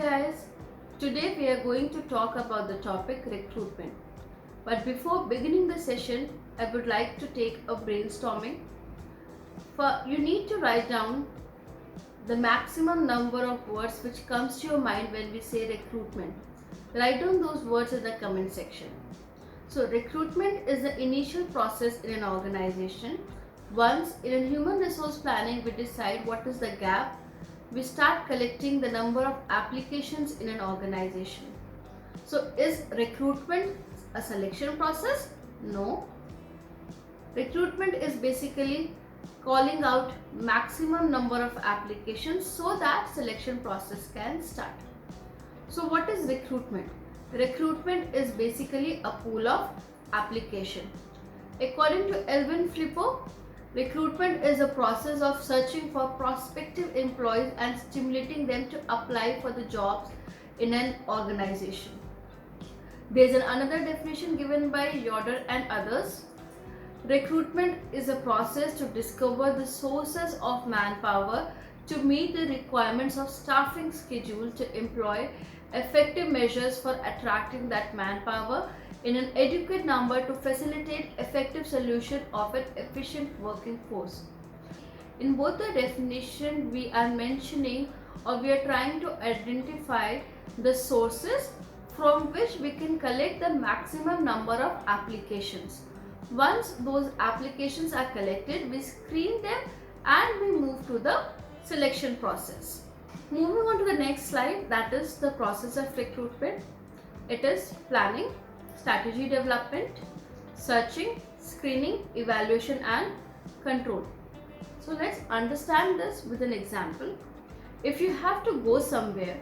guys, today we are going to talk about the topic recruitment. But before beginning the session, I would like to take a brainstorming. You need to write down the maximum number of words which comes to your mind when we say recruitment. Write down those words in the comment section. So recruitment is the initial process in an organization. Once in a human resource planning we decide what is the gap, we start collecting the number of applications in an organization. So is recruitment a selection process? No. Recruitment is basically calling out maximum number of applications so that selection process can start. So what is recruitment? Recruitment is basically a pool of application. According to Elvin Flippo, recruitment is a process of searching for prospective employees and stimulating them to apply for the jobs in an organization. There is another definition given by Yoder and others. Recruitment is a process to discover the sources of manpower to meet the requirements of staffing schedule to employ effective measures for attracting that manpower in an adequate number to facilitate effective solution of an efficient working force. In both the definition we are mentioning or we are trying to identify the sources from which we can collect the maximum number of applications. Once those applications are collected, we screen them and we move to the selection process. Moving on to the next slide, that is the process of recruitment. It is planning, strategy development, searching, screening, evaluation and control. So let's understand this with an example. If you have to go somewhere,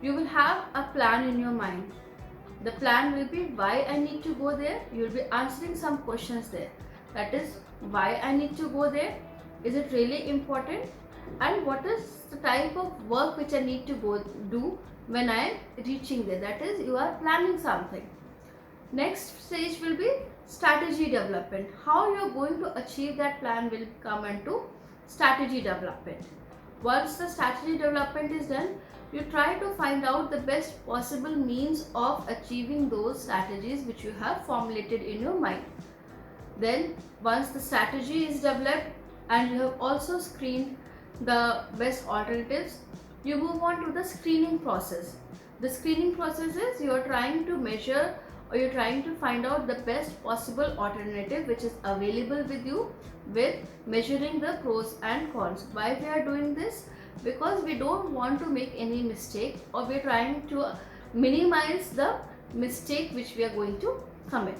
you will have a plan in your mind. The plan will be why I need to go there. You will be answering some questions there. That is, why I need to go there? Is it really important? And what is the type of work which I need to go do when I am reaching there? That is, you are planning something. Next stage will be strategy development. How you are going to achieve that plan will come into strategy development. Once the strategy development is done, you try to find out the best possible means of achieving those strategies which you have formulated in your mind. Then once the strategy is developed and you have also screened the best alternatives, you move on to the screening process. The screening process is you are trying to measure or you're trying to find out the best possible alternative which is available with you, with measuring the pros and cons. Why we are doing this? Because we don't want to make any mistake or we are trying to minimize the mistake which we are going to commit.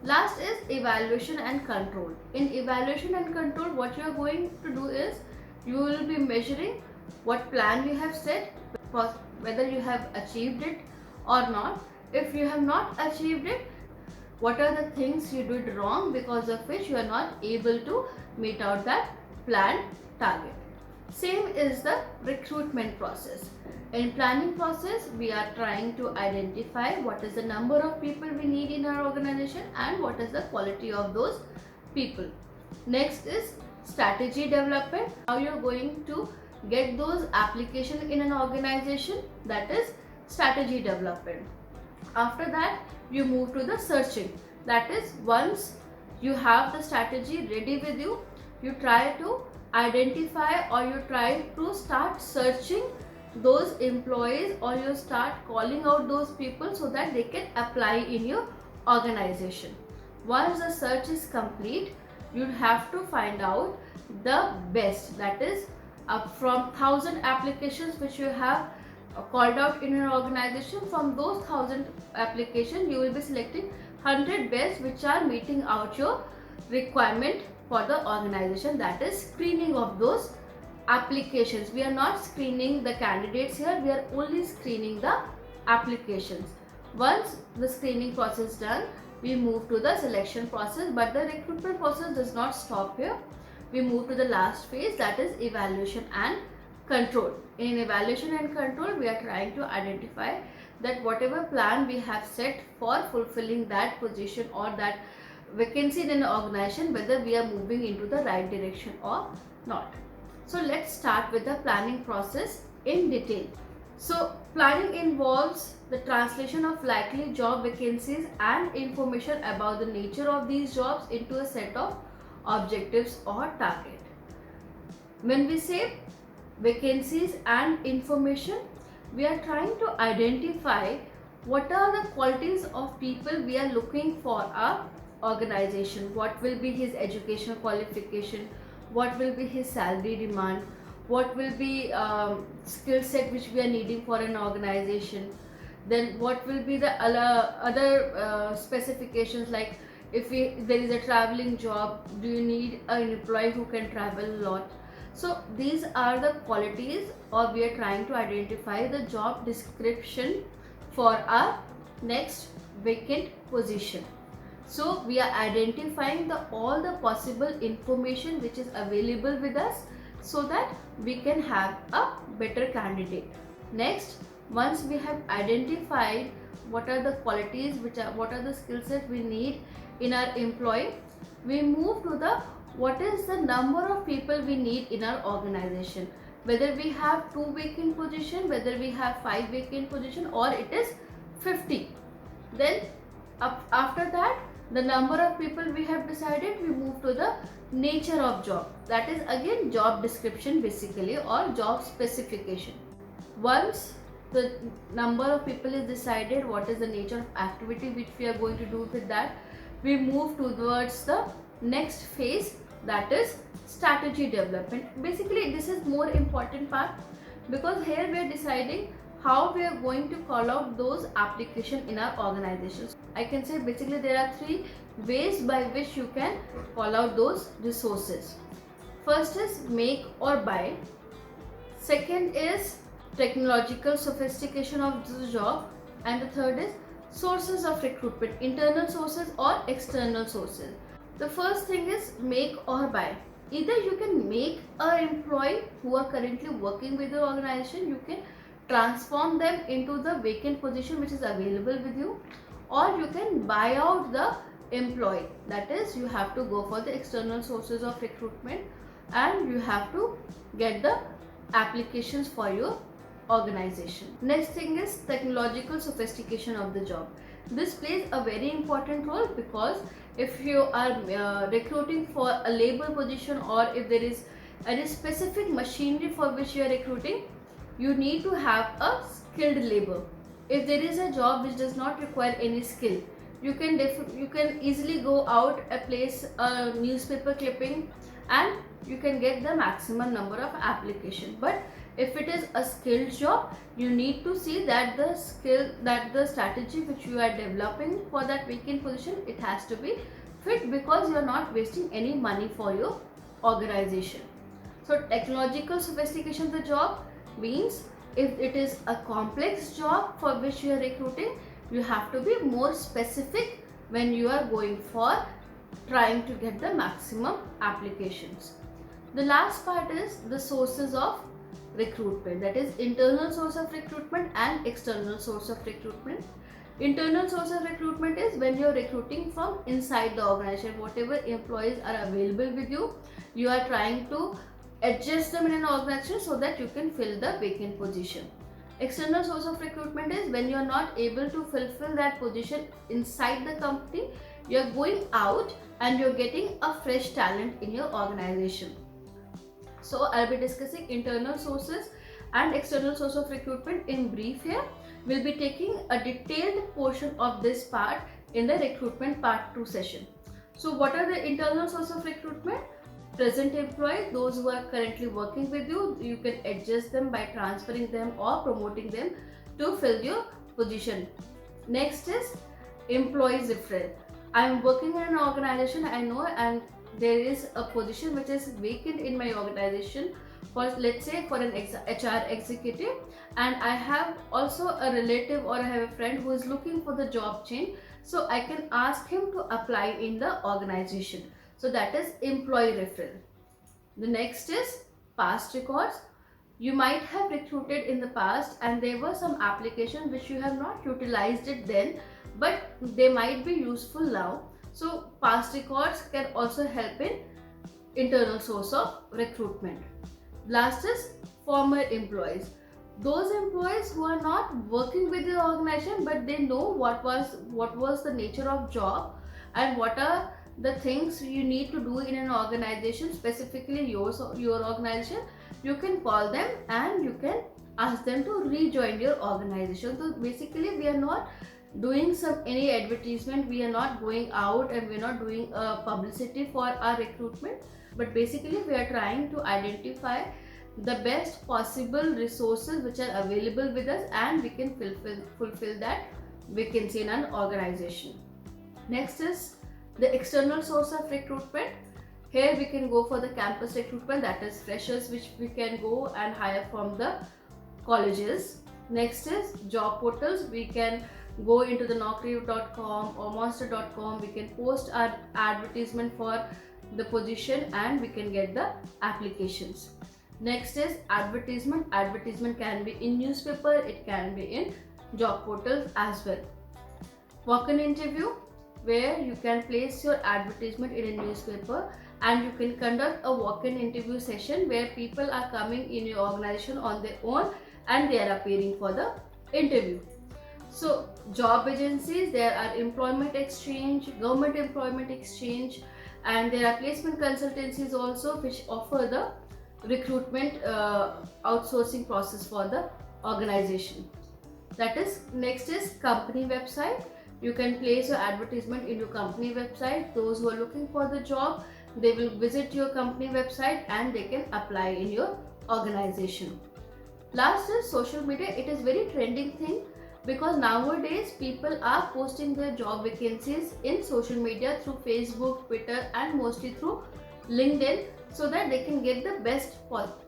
Last is evaluation and control. In evaluation and control, what you are going to do is you will be measuring what plan you have set, whether you have achieved it or not. If you have not achieved it, what are the things you did wrong because of which you are not able to meet out that planned target. Same is the recruitment process. In planning process, we are trying to identify what is the number of people we need in our organization and what is the quality of those people. Next is strategy development. How you are going to get those applications in an organization, that is strategy development. After that, you move to the searching. That is, once you have the strategy ready with you, you try to identify or you try to start searching those employees or you start calling out those people so that they can apply in your organization. Once the search is complete, you have to find out the best, that is from 1,000 applications which you have called out in your organization. From those 1,000 applications, you will be selecting 100 best which are meeting out your requirement for the organization. That is screening of those applications. We are not screening the candidates here, we are only screening the applications. Once the screening process is done, we move to the selection process, but the recruitment process does not stop here. We move to the last phase, that is evaluation and control. In evaluation and control, we are trying to identify that whatever plan we have set for fulfilling that position or that vacancy in an organization, whether we are moving into the right direction or not. So let's start with the planning process in detail. So planning involves the translation of likely job vacancies and information about the nature of these jobs into a set of objectives or target. When we say vacancies and information, we are trying to identify what are the qualities of people we are looking for our organization. What will be his educational qualification, what will be his salary demand, what will be skill set which we are needing for an organization, then what will be the other specifications, like if there is a traveling job, do you need an employee who can travel a lot. So these are the qualities, or we are trying to identify the job description for our next vacant position. So we are identifying all the possible information which is available with us, so that we can have a better candidate. Next, once we have identified what are the qualities, what are the skill sets we need in our employee, we move to the what is the number of people we need in our organization, whether we have 2 vacant position, whether we have 5 vacant position, or it is 50. Then after that, the number of people we have decided, we move to the nature of job, that is again job description basically, or job specification. Once the number of people is decided, what is the nature of activity which we are going to do with that, we move towards the next phase, that is strategy development. Basically this is more important part, because here we are deciding how we are going to call out those applications in our organizations. I can say basically there are 3 ways by which you can call out those resources. First is make or buy. Second is technological sophistication of the job. And the third is sources of recruitment, internal sources or external sources. The first thing is make or buy. Either you can make an employee who are currently working with your organization, you can transform them into the vacant position which is available with you, or you can buy out the employee. That is, you have to go for the external sources of recruitment and you have to get the applications for your organization. Next thing is technological sophistication of the job. This plays a very important role, because if you are recruiting for a labor position, or if there is any specific machinery for which you are recruiting, you need to have a skilled labor. If there is a job which does not require any skill, you can easily go out and place a newspaper clipping and you can get the maximum number of application. But if it is a skilled job, you need to see that the strategy which you are developing for that vacant position, it has to be fit, because you are not wasting any money for your organization. So technological sophistication of the job means if it is a complex job for which you are recruiting, you have to be more specific when you are going for trying to get the maximum applications. The last part is the sources of recruitment, that is internal source of recruitment and external source of recruitment. Internal source of recruitment is when you are recruiting from inside the organization. Whatever employees are available with you, you are trying to adjust them in an organization so that you can fill the vacant position. External source of recruitment is when you are not able to fulfill that position inside the company, you are going out and you're getting a fresh talent in your organization. So I'll be discussing internal sources and external source of recruitment in brief here. We'll be taking a detailed portion of this part in the recruitment part 2 session. So what are the internal source of recruitment? Present employees, those who are currently working with you, you can adjust them by transferring them or promoting them to fill your position. Next is employees referral. I am working in an organization, I know, and there is a position which is vacant in my organization for, let's say, for an HR executive, and I have also a relative or I have a friend who is looking for the job change, so I can ask him to apply in the organization. So that is employee referral. The next is past records. You might have recruited in the past and there were some applications which you have not utilized it then, but they might be useful now. So past records can also help in internal source of recruitment. Last is former employees. Those employees who are not working with the organization, but they know what was the nature of job and what are the things you need to do in an organization, specifically your organization, you can call them and you can ask them to rejoin your organization. So basically we are not doing any advertisement, we are not going out and we're not doing publicity for our recruitment, but basically we are trying to identify the best possible resources which are available with us, and we can fulfill that vacancy in an organization. Next is the external source of recruitment. Here we can go for the campus recruitment, that is freshers, which we can go and hire from the colleges. Next is job portals. We can go into the naukri.com or monster.com. We can post our advertisement for the position and we can get the applications. Next is advertisement. Advertisement can be in newspaper, it can be in job portals as well. Walk-in interview, where you can place your advertisement in a newspaper and you can conduct a walk-in interview session where people are coming in your organization on their own and they are appearing for the interview. So job agencies, there are employment exchange, government employment exchange, and there are placement consultancies also which offer the recruitment outsourcing process for the organization. That is, next is company website. You can place your advertisement in your company website. Those who are looking for the job, they will visit your company website and they can apply in your organization. Last is social media. It is very trending thing because nowadays people are posting their job vacancies in social media through Facebook, Twitter, and mostly through LinkedIn, so that they can get the best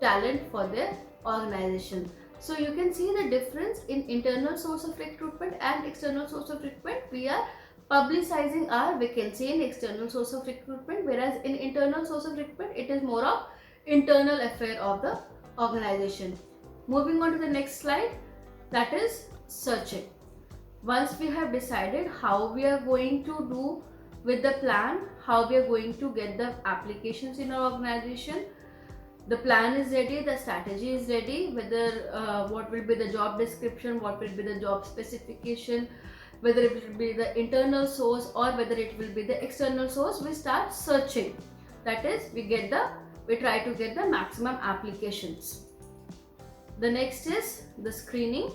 talent for their organization. So you can see the difference in internal source of recruitment and external source of recruitment. We are publicizing our vacancy in external source of recruitment, whereas in internal source of recruitment it is more of internal affair of the organization. Moving on to the next slide, that is searching. Once we have decided how we are going to do with the plan, how we are going to get the applications in our organization, the plan is ready, the strategy is ready, whether what will be the job description, what will be the job specification, whether it will be the internal source or whether it will be the external source, we start searching. That is, we try to get the maximum applications. The next is the screening.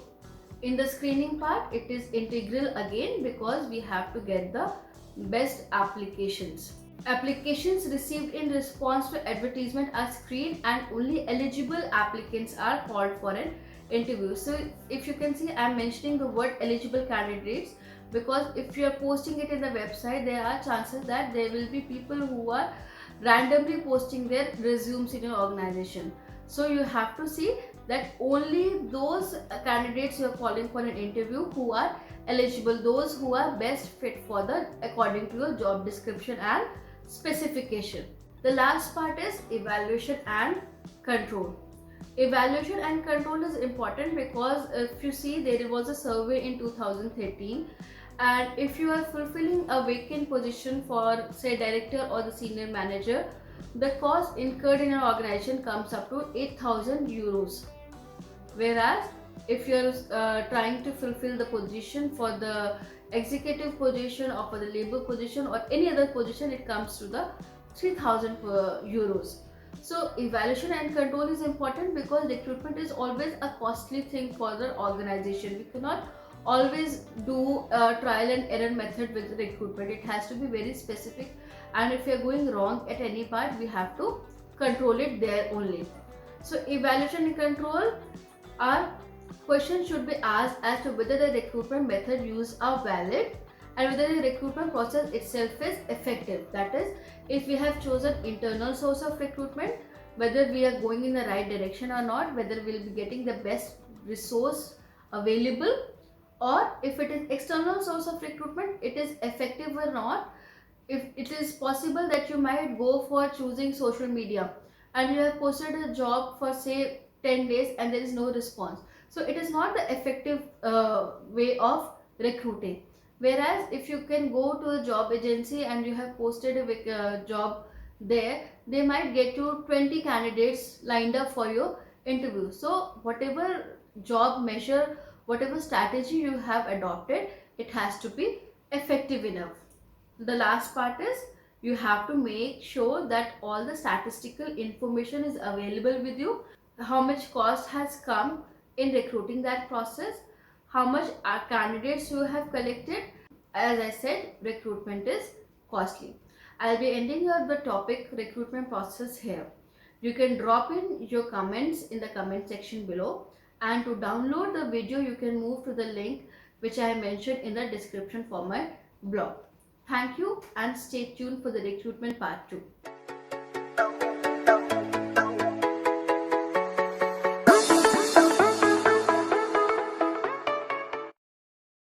In the screening part, it is integral again because we have to get the best applications. Applications received in response to advertisement are screened and only eligible applicants are called for an interview. So if you can see, I am mentioning the word eligible candidates because if you are posting it in the website, there are chances that there will be people who are randomly posting their resumes in your organization. So you have to see that only those candidates you are calling for an interview who are eligible, those who are best fit for the according to your job description and specification. The last part is evaluation and control. Evaluation and control is important because if you see, there was a survey in 2013, and if you are fulfilling a vacant position for say director or the senior manager, the cost incurred in an organization comes up to 8,000 euros. Whereas if you are trying to fulfill the position for the executive position or for the labor position or any other position, it comes to the 3,000 euros. So evaluation and control is important because recruitment is always a costly thing for the organization. We cannot always do a trial and error method with recruitment. It has to be very specific, and if we are going wrong at any part, we have to control it there only. So evaluation and control are questions should be asked as to whether the recruitment method used are valid and whether the recruitment process itself is effective. That is, if we have chosen internal source of recruitment, whether we are going in the right direction or not, whether we will be getting the best resource available, or if it is external source of recruitment, it is effective or not. If it is possible that you might go for choosing social media and you have posted a job for say 10 days and there is no response, so it is not the effective way of recruiting. Whereas if you can go to a job agency and you have posted a job there, they might get you 20 candidates lined up for your interview. So whatever job measure, whatever strategy you have adopted, it has to be effective enough. The last part is you have to make sure that all the statistical information is available with you, how much cost has come in recruiting that process, how much candidates you have collected. As I said, recruitment is costly. I'll be ending up the topic recruitment process here. You can drop in your comments in the comment section below, and to download the video you can move to the link which I mentioned in the description for my blog. Thank you and stay tuned for the recruitment part 2.